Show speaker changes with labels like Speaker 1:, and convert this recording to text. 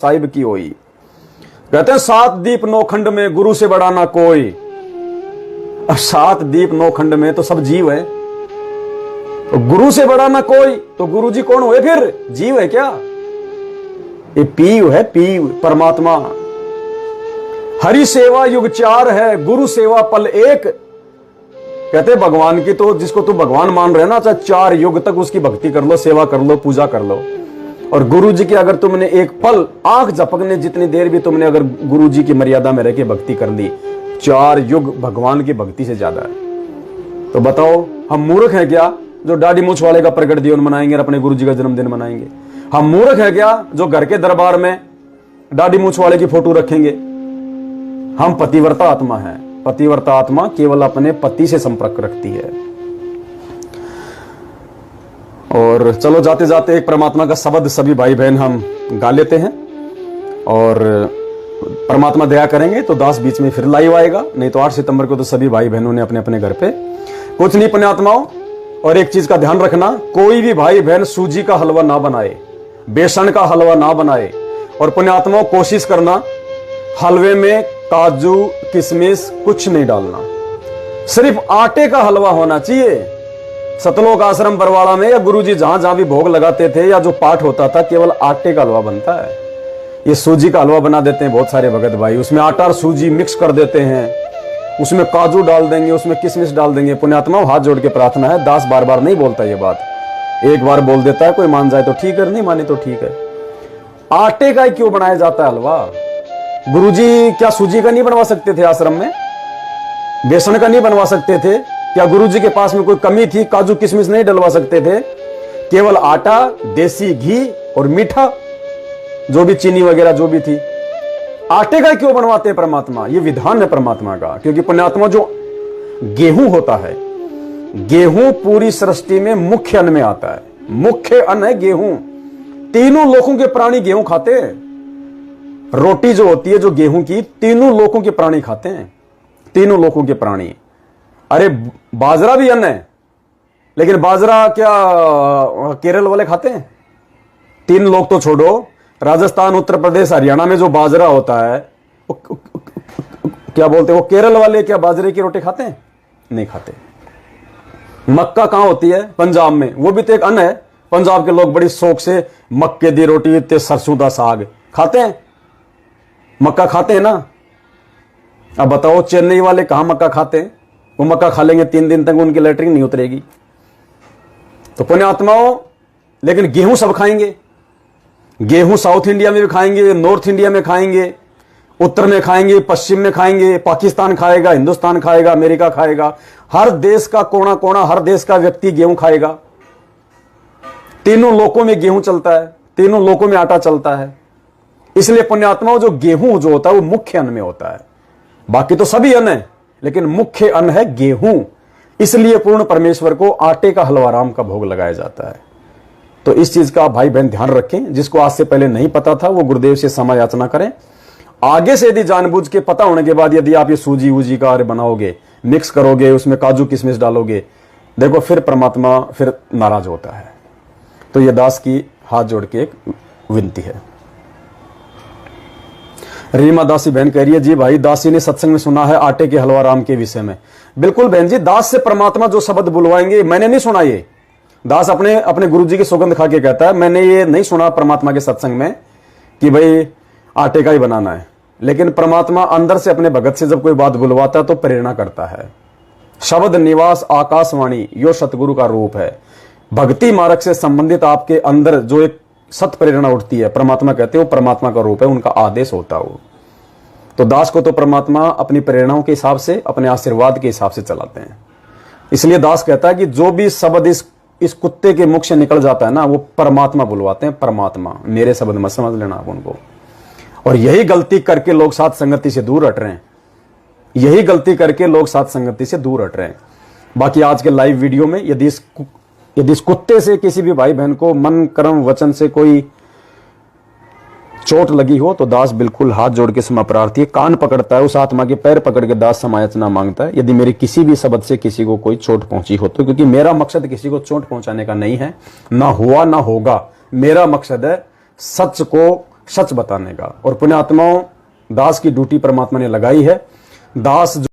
Speaker 1: साहिब की होई। कहते हैं सात दीप नौखंड में गुरु से बड़ा ना कोई। अब सात दीप नौखंड में तो सब जीव है, तो गुरु से बड़ा ना कोई, तो गुरु जी कौन हुए फिर? जीव है क्या? ये पीव है, पीव परमात्मा। हरि सेवा युग चार है, गुरु सेवा पल एक। कहते भगवान की तो जिसको तू भगवान मान रहे ना, चाहे 4 युग तक उसकी भक्ति कर लो, सेवा कर लो, पूजा कर लो। और गुरु जी की अगर तुमने एक पल आंख झपकने जितनी देर भी तुमने अगर गुरु जी की मर्यादा में रह के भक्ति कर ली, 4 युग भगवान की भक्ति से ज्यादा है। तो बताओ हम मूर्ख हैं क्या जो दाढ़ी मूछ वाले का प्रकट दिवस मनाएंगे और अपने गुरु जी का जन्मदिन मनाएंगे? हम मूर्ख हैं क्या जो घर के दरबार में दाढ़ी मूछ वाले की फोटो रखेंगे? हम पतिव्रता आत्मा है। पतिव्रता आत्मा केवल अपने पति से संपर्क रखती है। और चलो जाते जाते एक परमात्मा का शब्द सभी भाई बहन हम गा लेते हैं, और परमात्मा दया करेंगे तो दास बीच में फिर लाइव आएगा, नहीं तो 8 सितंबर को तो सभी भाई बहनों ने अपने अपने घर पे। कुछ नहीं पुण्यात्माओं, और एक चीज का ध्यान रखना, कोई भी भाई बहन सूजी का हलवा ना बनाए, बेसन का हलवा ना बनाए। और पुण्यात्माओं कोशिश करना हलवे में काजू किशमिश कुछ नहीं डालना, सिर्फ आटे का हलवा होना चाहिए। सतलोक आश्रम बरवाड़ा में या गुरुजी जहां जहां भी भोग लगाते थे या जो पाठ होता था, केवल आटे का हलवा बनता है। ये सूजी का हलवा बना देते हैं बहुत सारे भगत भाई, उसमें आटा और सूजी मिक्स कर देते हैं, उसमें काजू डाल देंगे, उसमें किशमिश डाल देंगे। पुण्यात्मा हाथ जोड़ के प्रार्थना है, दास बार बार नहीं बोलता ये बात, एक बार बोल देता है, कोई मान जाए तो ठीक है, नहीं माने तो ठीक है। आटे का क्यों बनाया जाता है हलवा? गुरुजी क्या सूजी का नहीं बनवा सकते थे आश्रम में? बेसन का नहीं बनवा सकते थे क्या? गुरुजी के पास में कोई कमी थी? काजू किशमिश नहीं डलवा सकते थे? केवल आटा, देसी घी और मीठा, जो भी चीनी वगैरह जो भी थी। आटे का क्यों बनवाते हैं परमात्मा? ये विधान है परमात्मा का, क्योंकि पुण्यात्मा जो गेहूं होता है, गेहूं पूरी सृष्टि में मुख्य अन्न में आता है। मुख्य अन्न है गेहूं। तीनों लोकों के प्राणी गेहूं खाते हैं। रोटी जो होती है जो गेहूं की, तीनों लोकों के प्राणी खाते हैं, तीनों लोकों के प्राणी। अरे बाजरा भी अन्न है, लेकिन बाजरा क्या केरल वाले खाते हैं? 3 लोग तो छोड़ो, राजस्थान उत्तर प्रदेश हरियाणा में जो बाजरा होता है क्या बोलते हैं, वो केरल वाले क्या बाजरे की रोटी खाते हैं? नहीं खाते। मक्का कहां होती है? पंजाब में, वो भी तो एक अन्न है। पंजाब के लोग बड़ी शौक से मक्के दी रोटी ते सरसों दा साग खाते हैं। मक्का खाते हैं ना? अब बताओ चेन्नई वाले कहां मक्का खाते हैं? वो मक्का खा लेंगे 3 दिन तक उनकी लैट्रिन नहीं उतरेगी। तो पुण्यात्माओं, लेकिन गेहूं सब खाएंगे। गेहूं साउथ इंडिया में भी खाएंगे, नॉर्थ इंडिया में खाएंगे, उत्तर में खाएंगे, पश्चिम में खाएंगे, पाकिस्तान खाएगा, हिंदुस्तान खाएगा, अमेरिका खाएगा, हर देश का कोना कोना, हर देश का व्यक्ति गेहूं खाएगा। तीनों लोकों में गेहूं चलता है, तीनों लोकों में आटा चलता है। इसलिए पुण्यात्माओं जो गेहूं जो होता है वो मुख्य अन्न में होता है। बाकी तो सभी अन्न है, लेकिन मुख्य अन्न है गेहूं। इसलिए पूर्ण परमेश्वर को आटे का हलवा राम का भोग लगाया जाता है। तो इस चीज का भाई बहन ध्यान रखें। जिसको आज से पहले नहीं पता था वो गुरुदेव से क्षमा याचना करें। आगे से यदि जानबूझ के पता होने के बाद यदि आप ये सूजी वूजी का बनाओगे, मिक्स करोगे, उसमें काजू किशमिश डालोगे, देखो फिर परमात्मा फिर नाराज होता है। तो ये दास की हाथ जोड़ के एक विनती है। रीमा दासी बहन कह रही है, जी भाई दासी ने सत्संग में सुना है आटे के हलवा राम के विषय में। बिल्कुल बहन जी, दास से परमात्मा जो शब्द बुलवाएंगे, मैंने नहीं सुना ये। दास अपने अपने गुरुजी की सौगंध खा के कहता है, मैंने ये नहीं सुना परमात्मा के सत्संग में कि भाई आटे का ही बनाना है। लेकिन परमात्मा अंदर से अपने भगत से जब कोई बात बुलवाता है तो प्रेरणा करता है। शब्द निवास आकाशवाणी यो सतगुरु का रूप है। भक्ति मार्ग से संबंधित आपके अंदर जो एक सत प्रेरणा उठती है, परमात्मा कहते हैं वो परमात्मा का रूप है, उनका आदेश होता हो। तो दास को तो परमात्मा अपनी प्रेरणाओं के हिसाब से, अपने आशीर्वाद के हिसाब से चलाते हैं। इसलिए दास कहता है कि जो भी शब्द इस कुत्ते के मुख से निकल जाता है ना, वो परमात्मा बुलवाते हैं। परमात्मा, मेरे शब्द मत समझ लेना आप उनको। और यही गलती करके लोग साथ संगति से दूर हट रहे हैं। यही गलती करके लोग साथ संगति से दूर हट रहे हैं। बाकी आज के लाइव वीडियो में यदि इस कुत्ते से किसी भी भाई बहन को मन कर्म वचन से कोई चोट लगी हो तो दास बिल्कुल हाथ जोड़ के क्षमा प्रार्थी है। कान पकड़ता है, उस आत्मा के पैर पकड़ के दास समायाचना मांगता है। यदि मेरे किसी भी शब्द से किसी को कोई चोट पहुंची हो तो, क्योंकि मेरा मकसद किसी को चोट पहुंचाने का नहीं है, ना हुआ ना होगा। मेरा मकसद है सच को सच बताने का। और पुण्यात्माओं, दास की ड्यूटी परमात्मा ने लगाई है। दास